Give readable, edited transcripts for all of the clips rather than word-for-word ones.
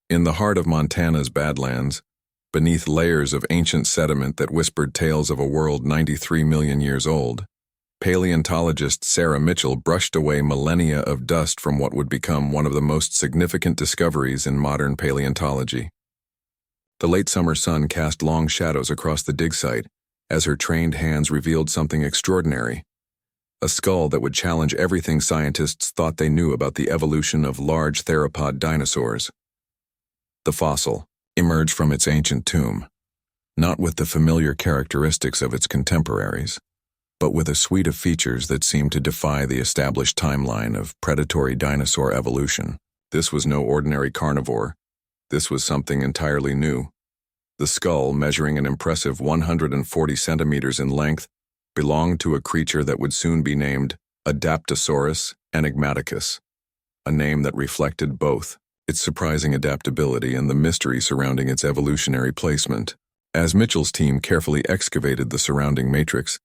In the heart of Montana's Badlands, beneath layers of ancient sediment that whispered tales of a world 93 million years old, paleontologist Sarah Mitchell brushed away millennia of dust from what would become one of the most significant discoveries in modern paleontology. The late summer sun cast long shadows across the dig site as her trained hands revealed something extraordinary, a skull that would challenge everything scientists thought they knew about the evolution of large theropod dinosaurs. The fossil emerged from its ancient tomb, not with the familiar characteristics of its contemporaries, but with a suite of features that seemed to defy the established timeline of predatory dinosaur evolution. This was no ordinary carnivore. This was something entirely new. The skull, measuring an impressive 140 centimeters in length, belonged to a creature that would soon be named Adaptosaurus enigmaticus, a name that reflected both its surprising adaptability and the mystery surrounding its evolutionary placement. As Mitchell's team carefully excavated the surrounding matrix,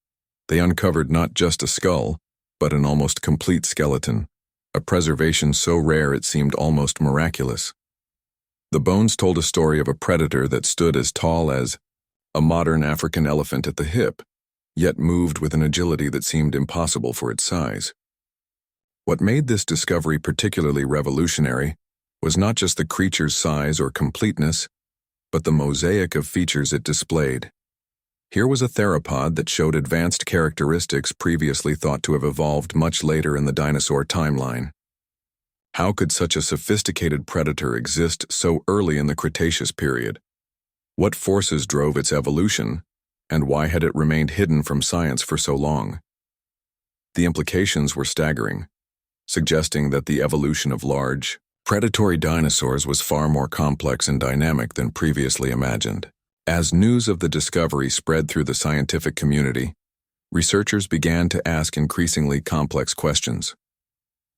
they uncovered not just a skull, but an almost complete skeleton, a preservation so rare it seemed almost miraculous. The bones told a story of a predator that stood as tall as a modern African elephant at the hip, yet moved with an agility that seemed impossible for its size. What made this discovery particularly revolutionary was not just the creature's size or completeness, but the mosaic of features it displayed. Here was a theropod that showed advanced characteristics previously thought to have evolved much later in the dinosaur timeline. How could such a sophisticated predator exist so early in the Cretaceous period? What forces drove its evolution, and why had it remained hidden from science for so long? The implications were staggering, suggesting that the evolution of large, predatory dinosaurs was far more complex and dynamic than previously imagined. As news of the discovery spread through the scientific community, researchers began to ask increasingly complex questions.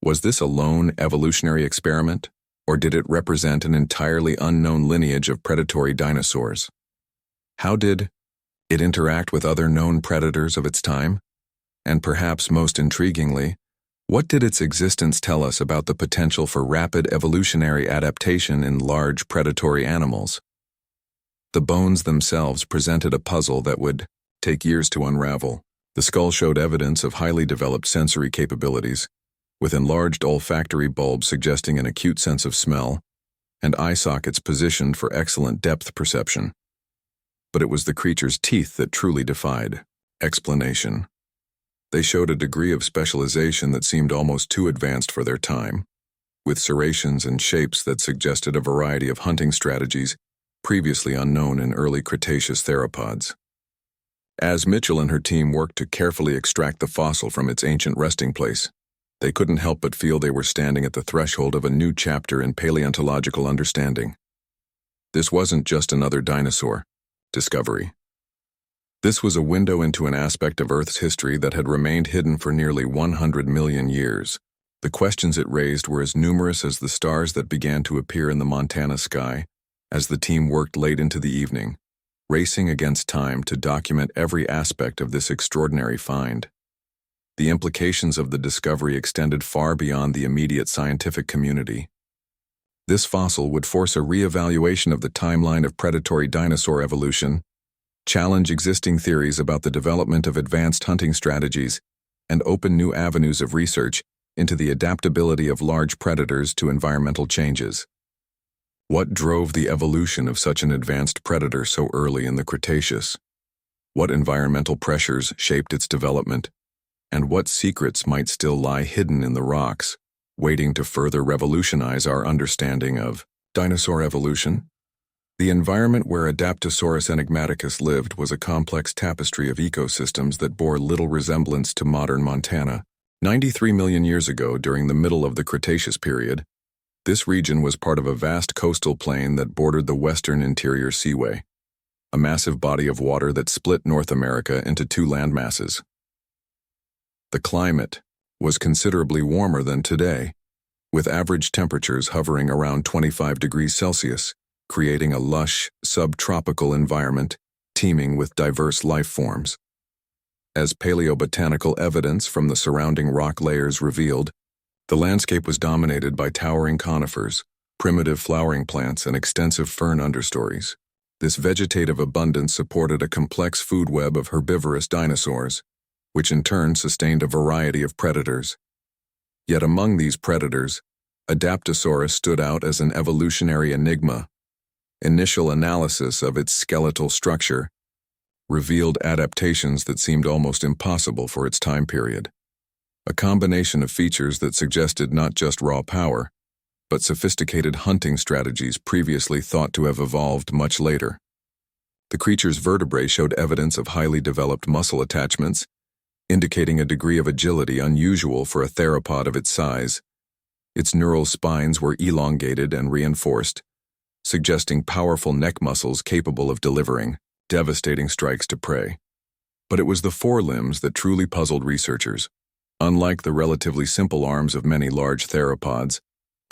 Was this a lone evolutionary experiment, or did it represent an entirely unknown lineage of predatory dinosaurs? How did it interact with other known predators of its time? And perhaps most intriguingly, what did its existence tell us about the potential for rapid evolutionary adaptation in large predatory animals? The bones themselves presented a puzzle that would take years to unravel. The skull showed evidence of highly developed sensory capabilities, with enlarged olfactory bulbs suggesting an acute sense of smell, and eye sockets positioned for excellent depth perception. But it was the creature's teeth that truly defied explanation. They showed a degree of specialization that seemed almost too advanced for their time, with serrations and shapes that suggested a variety of hunting strategies previously unknown in early Cretaceous theropods. As Mitchell and her team worked to carefully extract the fossil from its ancient resting place, they couldn't help but feel they were standing at the threshold of a new chapter in paleontological understanding. This wasn't just another dinosaur discovery. This was a window into an aspect of Earth's history that had remained hidden for nearly 100 million years. The questions it raised were as numerous as the stars that began to appear in the Montana sky as the team worked late into the evening, racing against time to document every aspect of this extraordinary find. The implications of the discovery extended far beyond the immediate scientific community. This fossil would force a re-evaluation of the timeline of predatory dinosaur evolution, challenge existing theories about the development of advanced hunting strategies, and open new avenues of research into the adaptability of large predators to environmental changes. What drove the evolution of such an advanced predator so early in the Cretaceous? What environmental pressures shaped its development? And what secrets might still lie hidden in the rocks, waiting to further revolutionize our understanding of dinosaur evolution? The environment where Adaptosaurus enigmaticus lived was a complex tapestry of ecosystems that bore little resemblance to modern Montana. 93 million years ago, during the middle of the Cretaceous period, this region was part of a vast coastal plain that bordered the western interior seaway, a massive body of water that split North America into two landmasses. The climate was considerably warmer than today, with average temperatures hovering around 25 degrees Celsius, creating a lush, subtropical environment teeming with diverse life forms. As paleobotanical evidence from the surrounding rock layers revealed, the landscape was dominated by towering conifers, primitive flowering plants, and extensive fern understories. This vegetative abundance supported a complex food web of herbivorous dinosaurs, which in turn sustained a variety of predators. Yet among these predators, Adaptosaurus stood out as an evolutionary enigma. Initial analysis of its skeletal structure revealed adaptations that seemed almost impossible for its time period. A combination of features that suggested not just raw power, but sophisticated hunting strategies previously thought to have evolved much later. The creature's vertebrae showed evidence of highly developed muscle attachments, indicating a degree of agility unusual for a theropod of its size. Its neural spines were elongated and reinforced, suggesting powerful neck muscles capable of delivering devastating strikes to prey. But it was the forelimbs that truly puzzled researchers. Unlike the relatively simple arms of many large theropods,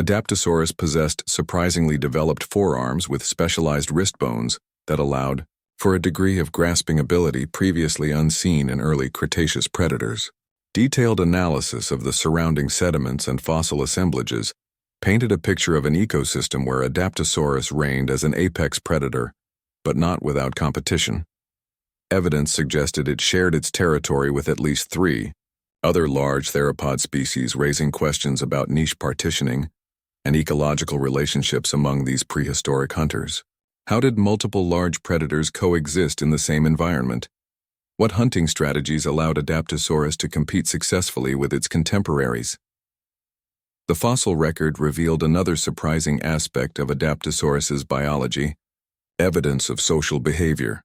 Adaptosaurus possessed surprisingly developed forearms with specialized wrist bones that allowed for a degree of grasping ability previously unseen in early Cretaceous predators. Detailed analysis of the surrounding sediments and fossil assemblages painted a picture of an ecosystem where Adaptosaurus reigned as an apex predator, but not without competition. Evidence suggested it shared its territory with at least 3 other large theropod species, raising questions about niche partitioning and ecological relationships among these prehistoric hunters. How did multiple large predators coexist in the same environment? What hunting strategies allowed Adaptosaurus to compete successfully with its contemporaries? The fossil record revealed another surprising aspect of Adaptosaurus's biology: evidence of social behavior.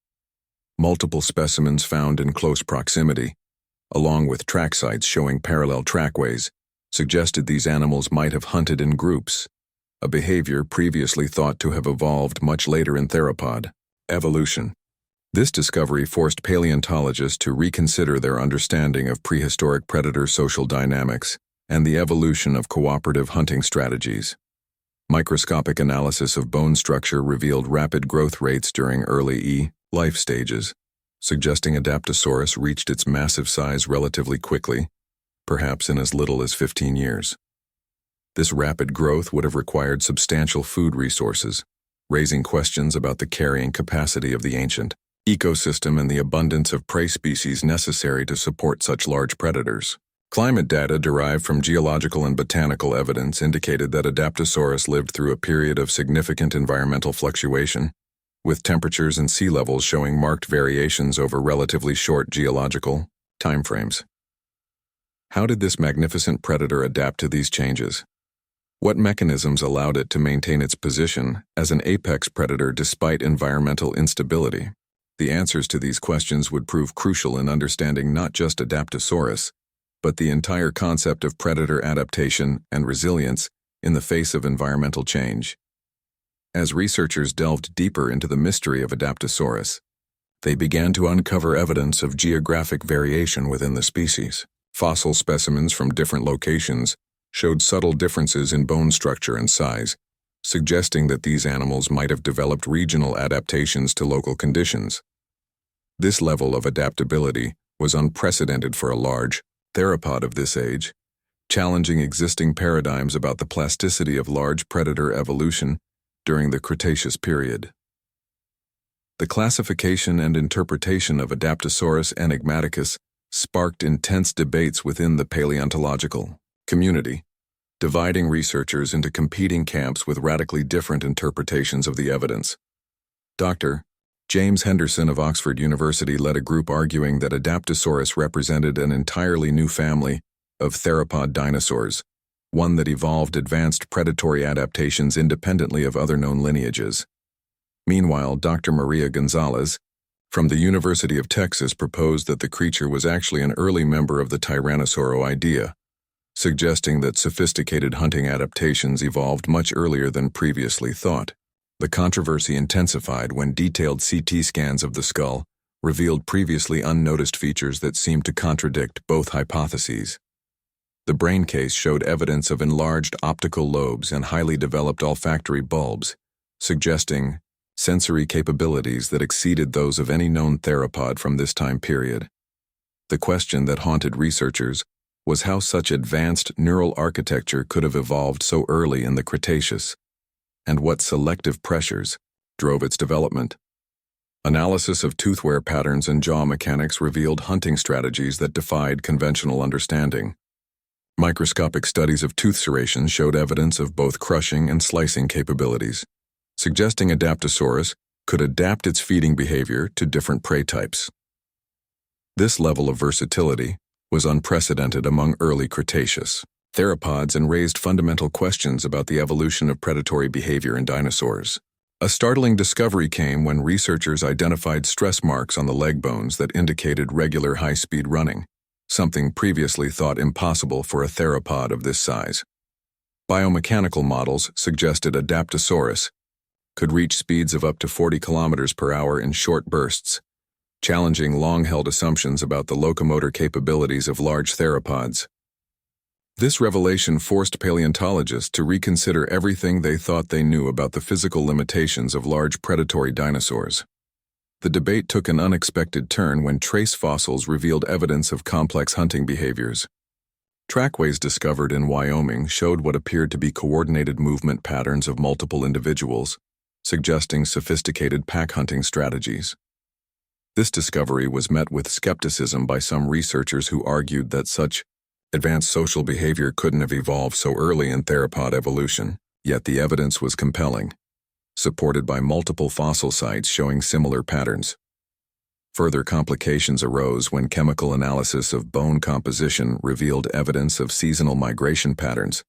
Multiple specimens found in close proximity, along with track sites showing parallel trackways, suggested these animals might have hunted in groups, a behavior previously thought to have evolved much later in theropod evolution. This discovery forced paleontologists to reconsider their understanding of prehistoric predator social dynamics and the evolution of cooperative hunting strategies. Microscopic analysis of bone structure revealed rapid growth rates during early life stages, suggesting Adaptosaurus reached its massive size relatively quickly, perhaps in as little as 15 years. This rapid growth would have required substantial food resources, raising questions about the carrying capacity of the ancient ecosystem and the abundance of prey species necessary to support such large predators. Climate data derived from geological and botanical evidence indicated that Adaptosaurus lived through a period of significant environmental fluctuation, with temperatures and sea levels showing marked variations over relatively short geological timeframes. How did this magnificent predator adapt to these changes? What mechanisms allowed it to maintain its position as an apex predator despite environmental instability? The answers to these questions would prove crucial in understanding not just Adaptosaurus, but the entire concept of predator adaptation and resilience in the face of environmental change. As researchers delved deeper into the mystery of Adaptosaurus, they began to uncover evidence of geographic variation within the species. Fossil specimens from different locations showed subtle differences in bone structure and size, suggesting that these animals might have developed regional adaptations to local conditions. This level of adaptability was unprecedented for a large theropod of this age, challenging existing paradigms about the plasticity of large predator evolution during the Cretaceous period. The classification and interpretation of Adaptosaurus enigmaticus sparked intense debates within the paleontological community, dividing researchers into competing camps with radically different interpretations of the evidence. Dr. James Henderson of Oxford University led a group arguing that Adaptosaurus represented an entirely new family of theropod dinosaurs, one that evolved advanced predatory adaptations independently of other known lineages. Meanwhile, Dr. Maria Gonzalez from the University of Texas proposed that the creature was actually an early member of the Tyrannosauroidea, suggesting that sophisticated hunting adaptations evolved much earlier than previously thought. The controversy intensified when detailed CT scans of the skull revealed previously unnoticed features that seemed to contradict both hypotheses. The brain case showed evidence of enlarged optical lobes and highly developed olfactory bulbs, suggesting sensory capabilities that exceeded those of any known theropod from this time period. The question that haunted researchers was how such advanced neural architecture could have evolved so early in the Cretaceous. and what selective pressures drove its development. Analysis of tooth wear patterns and jaw mechanics revealed hunting strategies that defied conventional understanding. Microscopic studies of tooth serrations showed evidence of both crushing and slicing capabilities, suggesting Adaptosaurus could adapt its feeding behavior to different prey types. This level of versatility was unprecedented among early Cretaceous theropods and raised fundamental questions about the evolution of predatory behavior in dinosaurs. A startling discovery came when researchers identified stress marks on the leg bones that indicated regular high-speed running, something previously thought impossible for a theropod of this size. Biomechanical models suggested Adaptosaurus could reach speeds of up to 40 kilometers per hour in short bursts, challenging long-held assumptions about the locomotor capabilities of large theropods. This revelation forced paleontologists to reconsider everything they thought they knew about the physical limitations of large predatory dinosaurs. The debate took an unexpected turn when trace fossils revealed evidence of complex hunting behaviors. Trackways discovered in Wyoming showed what appeared to be coordinated movement patterns of multiple individuals, suggesting sophisticated pack hunting strategies. This discovery was met with skepticism by some researchers who argued that such advanced social behavior couldn't have evolved so early in theropod evolution, yet the evidence was compelling, supported by multiple fossil sites showing similar patterns. Further complications arose when chemical analysis of bone composition revealed evidence of seasonal migration patterns,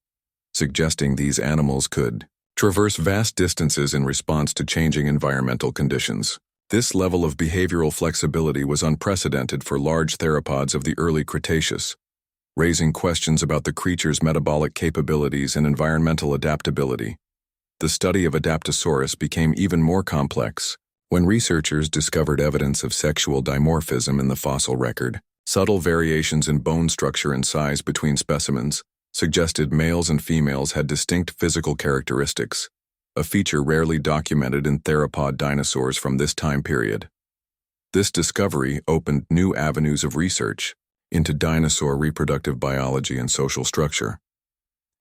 suggesting these animals could traverse vast distances in response to changing environmental conditions. This level of behavioral flexibility was unprecedented for large theropods of the early Cretaceous, raising questions about the creature's metabolic capabilities and environmental adaptability. The study of Adaptosaurus became even more complex when researchers discovered evidence of sexual dimorphism in the fossil record. Subtle variations in bone structure and size between specimens suggested males and females had distinct physical characteristics, a feature rarely documented in theropod dinosaurs from this time period. This discovery opened new avenues of research into dinosaur reproductive biology and social structure.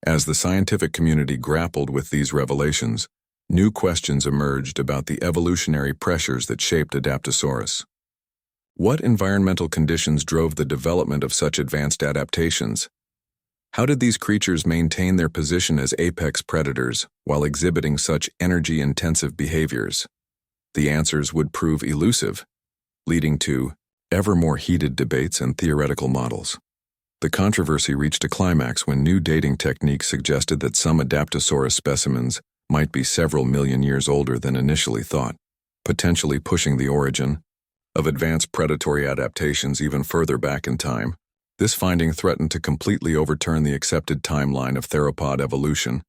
As the scientific community grappled with these revelations, new questions emerged about the evolutionary pressures that shaped Adaptosaurus. What environmental conditions drove the development of such advanced adaptations? How did these creatures maintain their position as apex predators while exhibiting such energy-intensive behaviors? The answers would prove elusive, leading to ever more heated debates and theoretical models. The controversy reached a climax when new dating techniques suggested that some Adaptosaurus specimens might be several million years older than initially thought, potentially pushing the origin of advanced predatory adaptations even further back in time. This finding threatened to completely overturn the accepted timeline of theropod evolution,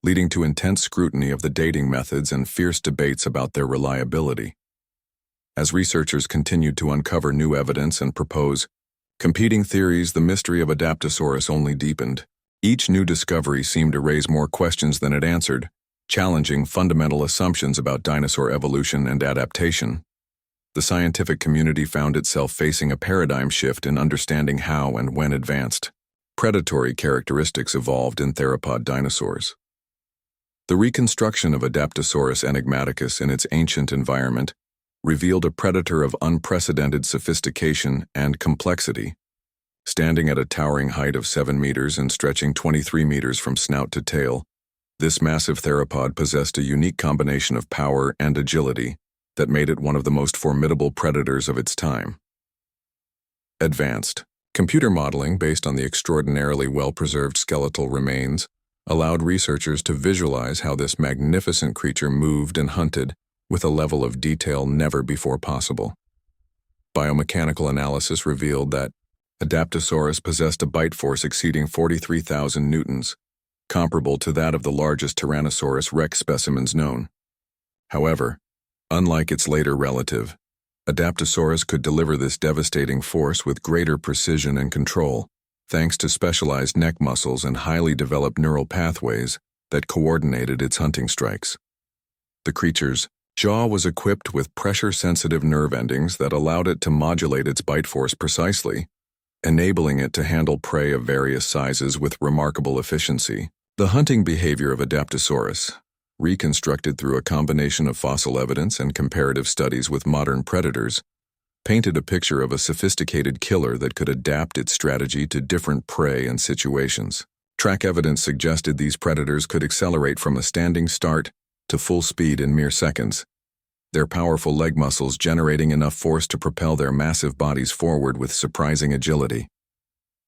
leading to intense scrutiny of the dating methods and fierce debates about their reliability. As researchers continued to uncover new evidence and propose competing theories, the mystery of Adaptosaurus only deepened. Each new discovery seemed to raise more questions than it answered, challenging fundamental assumptions about dinosaur evolution and adaptation. The scientific community found itself facing a paradigm shift in understanding how and when advanced predatory characteristics evolved in theropod dinosaurs. The reconstruction of Adaptosaurus enigmaticus in its ancient environment revealed a predator of unprecedented sophistication and complexity. Standing at a towering height of 7 meters and stretching 23 meters from snout to tail, this massive theropod possessed a unique combination of power and agility that made it one of the most formidable predators of its time. Advanced computer modeling based on the extraordinarily well-preserved skeletal remains allowed researchers to visualize how this magnificent creature moved and hunted with a level of detail never before possible. Biomechanical analysis revealed that Adaptosaurus possessed a bite force exceeding 43,000 newtons, comparable to that of the largest Tyrannosaurus rex specimens known. However, unlike its later relative, Adaptosaurus could deliver this devastating force with greater precision and control, thanks to specialized neck muscles and highly developed neural pathways that coordinated its hunting strikes. The creature's jaw was equipped with pressure-sensitive nerve endings that allowed it to modulate its bite force precisely, enabling it to handle prey of various sizes with remarkable efficiency. The hunting behavior of Adaptosaurus reconstructed through a combination of fossil evidence and comparative studies with modern predators, painted a picture of a sophisticated killer that could adapt its strategy to different prey and situations. Track evidence suggested these predators could accelerate from a standing start to full speed in mere seconds, their powerful leg muscles generating enough force to propel their massive bodies forward with surprising agility.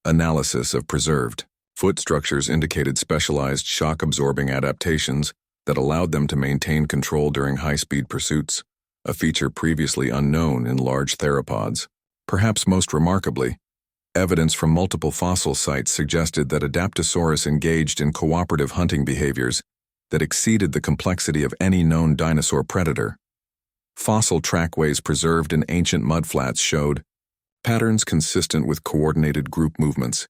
Analysis of preserved foot structures indicated specialized shock-absorbing adaptations that allowed them to maintain control during high-speed pursuits, a feature previously unknown in large theropods. Perhaps most remarkably, evidence from multiple fossil sites suggested that Adaptosaurus engaged in cooperative hunting behaviors that exceeded the complexity of any known dinosaur predator. Fossil trackways preserved in ancient mudflats showed patterns consistent with coordinated group movements,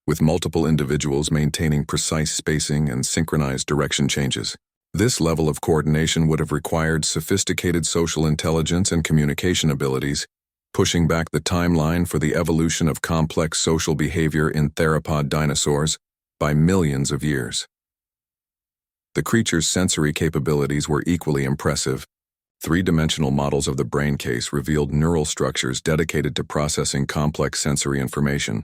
with multiple individuals maintaining precise spacing and synchronized direction changes. This level of coordination would have required sophisticated social intelligence and communication abilities, pushing back the timeline for the evolution of complex social behavior in theropod dinosaurs by millions of years. The creature's sensory capabilities were equally impressive. Three-dimensional models of the brain case revealed neural structures dedicated to processing complex sensory information,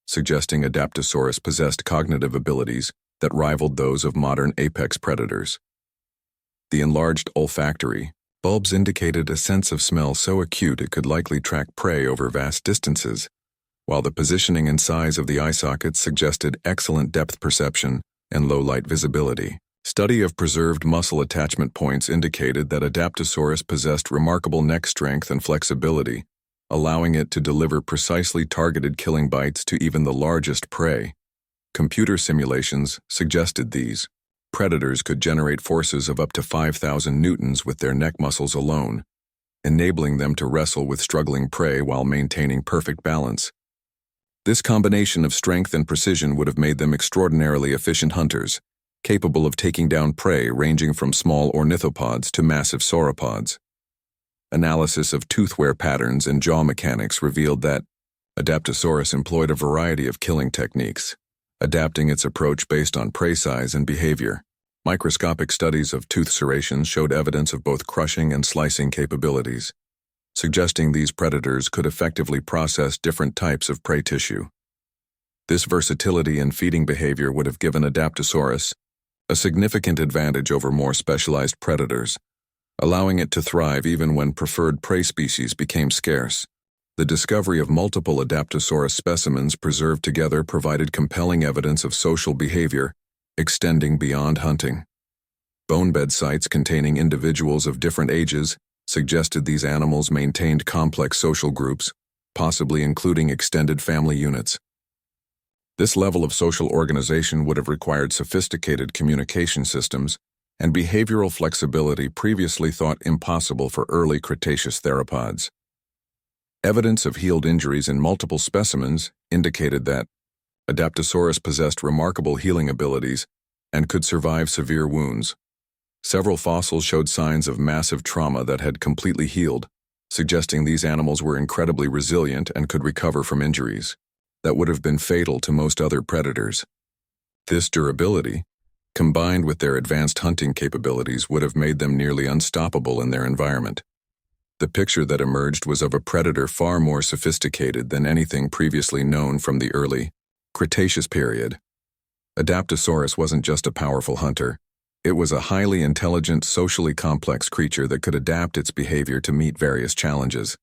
suggesting Adaptosaurus possessed cognitive abilities that rivaled those of modern apex predators. The enlarged olfactory bulbs indicated a sense of smell so acute it could likely track prey over vast distances, while the positioning and size of the eye sockets suggested excellent depth perception and low-light visibility. Study of preserved muscle attachment points indicated that Adaptosaurus possessed remarkable neck strength and flexibility, allowing it to deliver precisely targeted killing bites to even the largest prey. Computer simulations suggested these predators could generate forces of up to 5,000 newtons with their neck muscles alone, enabling them to wrestle with struggling prey while maintaining perfect balance. This combination of strength and precision would have made them extraordinarily efficient hunters, capable of taking down prey ranging from small ornithopods to massive sauropods. Analysis of tooth-wear patterns and jaw mechanics revealed that Adaptosaurus employed a variety of killing techniques, adapting its approach based on prey size and behavior. Microscopic studies of tooth serrations showed evidence of both crushing and slicing capabilities, suggesting these predators could effectively process different types of prey tissue. This versatility in feeding behavior would have given Adaptosaurus a significant advantage over more specialized predators, allowing it to thrive even when preferred prey species became scarce. The discovery of multiple Adaptosaurus specimens preserved together provided compelling evidence of social behavior extending beyond hunting. Bonebed sites containing individuals of different ages suggested these animals maintained complex social groups, possibly including extended family units. This level of social organization would have required sophisticated communication systems and behavioral flexibility previously thought impossible for early Cretaceous theropods. Evidence of healed injuries in multiple specimens indicated that Adaptosaurus possessed remarkable healing abilities and could survive severe wounds. Several fossils showed signs of massive trauma that had completely healed, suggesting these animals were incredibly resilient and could recover from injuries that would have been fatal to most other predators. This durability, combined with their advanced hunting capabilities, would have made them nearly unstoppable in their environment. The picture that emerged was of a predator far more sophisticated than anything previously known from the early Cretaceous period. Adaptosaurus wasn't just a powerful hunter. It was a highly intelligent, socially complex creature that could adapt its behavior to meet various challenges.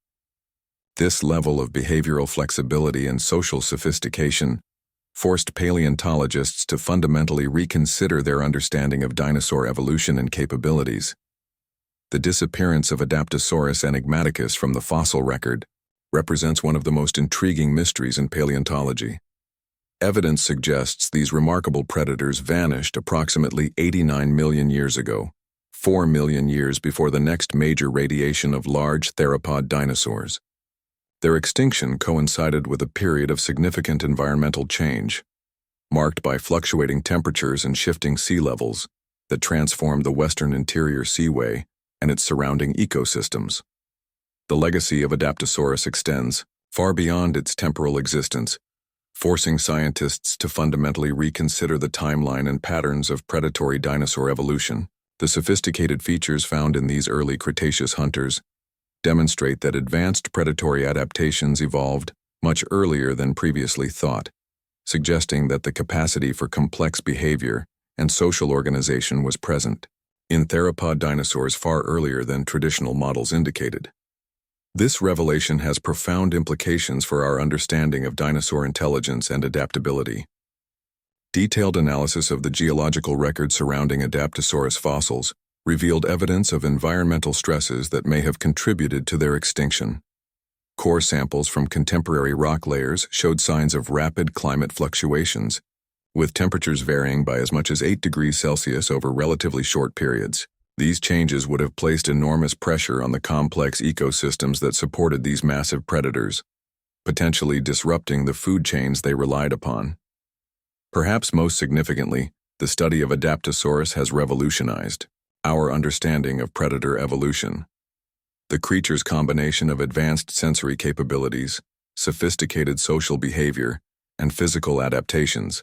This level of behavioral flexibility and social sophistication forced paleontologists to fundamentally reconsider their understanding of dinosaur evolution and capabilities. The disappearance of Adaptosaurus enigmaticus from the fossil record represents one of the most intriguing mysteries in paleontology. Evidence suggests these remarkable predators vanished approximately 89 million years ago, 4 million years before the next major radiation of large theropod dinosaurs. Their extinction coincided with a period of significant environmental change, marked by fluctuating temperatures and shifting sea levels that transformed the western interior seaway and its surrounding ecosystems. The legacy of Adaptosaurus extends far beyond its temporal existence, forcing scientists to fundamentally reconsider the timeline and patterns of predatory dinosaur evolution. The sophisticated features found in these early Cretaceous hunters demonstrate that advanced predatory adaptations evolved much earlier than previously thought, suggesting that the capacity for complex behavior and social organization was present in theropod dinosaurs far earlier than traditional models indicated. This revelation has profound implications for our understanding of dinosaur intelligence and adaptability. Detailed analysis of the geological record surrounding Adaptosaurus fossils revealed evidence of environmental stresses that may have contributed to their extinction. Core samples from contemporary rock layers showed signs of rapid climate fluctuations, with temperatures varying by as much as 8 degrees Celsius over relatively short periods. These changes would have placed enormous pressure on the complex ecosystems that supported these massive predators, potentially disrupting the food chains they relied upon. Perhaps most significantly, the study of Adaptosaurus has revolutionized our understanding of predator evolution. The creature's combination of advanced sensory capabilities, sophisticated social behavior, and physical adaptations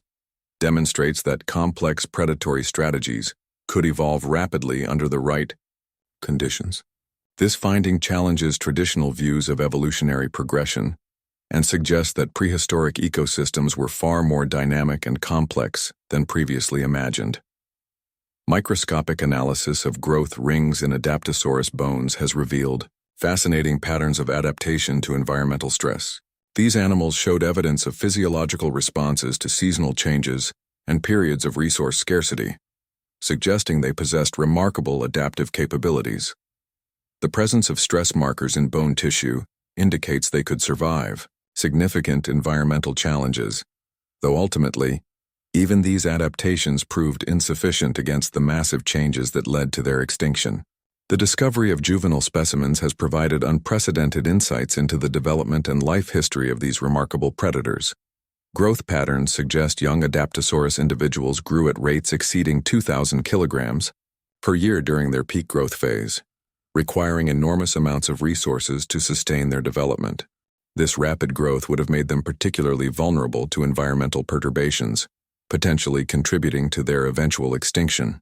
demonstrates that complex predatory strategies could evolve rapidly under the right conditions. This finding challenges traditional views of evolutionary progression and suggests that prehistoric ecosystems were far more dynamic and complex than previously imagined. Microscopic analysis of growth rings in Adaptosaurus bones has revealed fascinating patterns of adaptation to environmental stress. These animals showed evidence of physiological responses to seasonal changes and periods of resource scarcity, suggesting they possessed remarkable adaptive capabilities. The presence of stress markers in bone tissue indicates they could survive significant environmental challenges, though ultimately, even these adaptations proved insufficient against the massive changes that led to their extinction. The discovery of juvenile specimens has provided unprecedented insights into the development and life history of these remarkable predators. Growth patterns suggest young Adaptosaurus individuals grew at rates exceeding 2,000 kilograms per year during their peak growth phase, requiring enormous amounts of resources to sustain their development. This rapid growth would have made them particularly vulnerable to environmental perturbations, potentially contributing to their eventual extinction.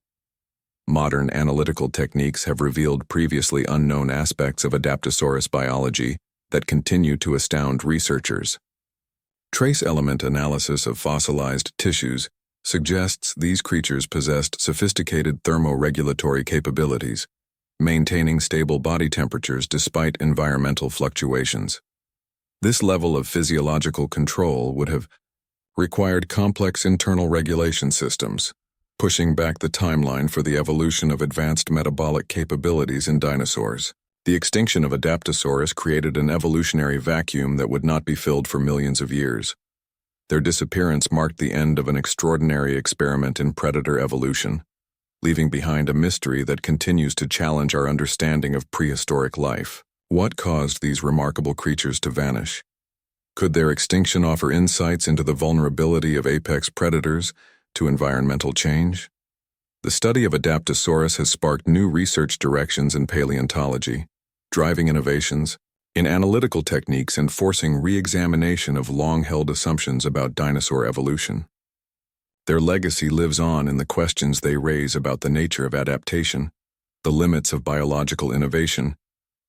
Modern analytical techniques have revealed previously unknown aspects of Adaptosaurus biology that continue to astound researchers. Trace element analysis of fossilized tissues suggests these creatures possessed sophisticated thermoregulatory capabilities, maintaining stable body temperatures despite environmental fluctuations. This level of physiological control would have required complex internal regulation systems, pushing back the timeline for the evolution of advanced metabolic capabilities in dinosaurs. The extinction of Adaptosaurus created an evolutionary vacuum that would not be filled for millions of years. Their disappearance marked the end of an extraordinary experiment in predator evolution, leaving behind a mystery that continues to challenge our understanding of prehistoric life. What caused these remarkable creatures to vanish? Could their extinction offer insights into the vulnerability of apex predators to environmental change? The study of Adaptosaurus has sparked new research directions in paleontology, driving innovations in analytical techniques and forcing re-examination of long-held assumptions about dinosaur evolution. Their legacy lives on in the questions they raise about the nature of adaptation, the limits of biological innovation,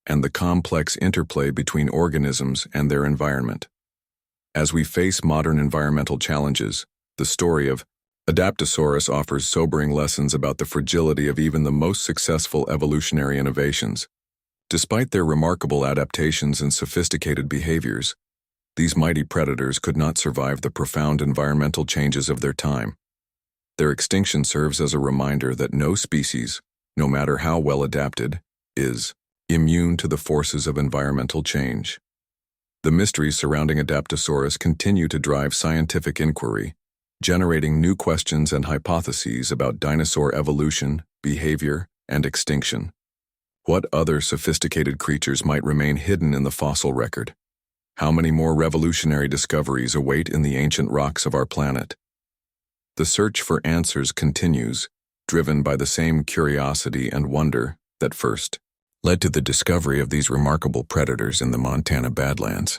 and the complex interplay between organisms and their environment. As we face modern environmental challenges, the story of Adaptosaurus offers sobering lessons about the fragility of even the most successful evolutionary innovations. Despite their remarkable adaptations and sophisticated behaviors, these mighty predators could not survive the profound environmental changes of their time. Their extinction serves as a reminder that no species, no matter how well adapted, is immune to the forces of environmental change. The mysteries surrounding Adaptosaurus continue to drive scientific inquiry, generating new questions and hypotheses about dinosaur evolution, behavior, and extinction. What other sophisticated creatures might remain hidden in the fossil record? How many more revolutionary discoveries await in the ancient rocks of our planet? The search for answers continues, driven by the same curiosity and wonder that first led to the discovery of these remarkable predators in the Montana Badlands.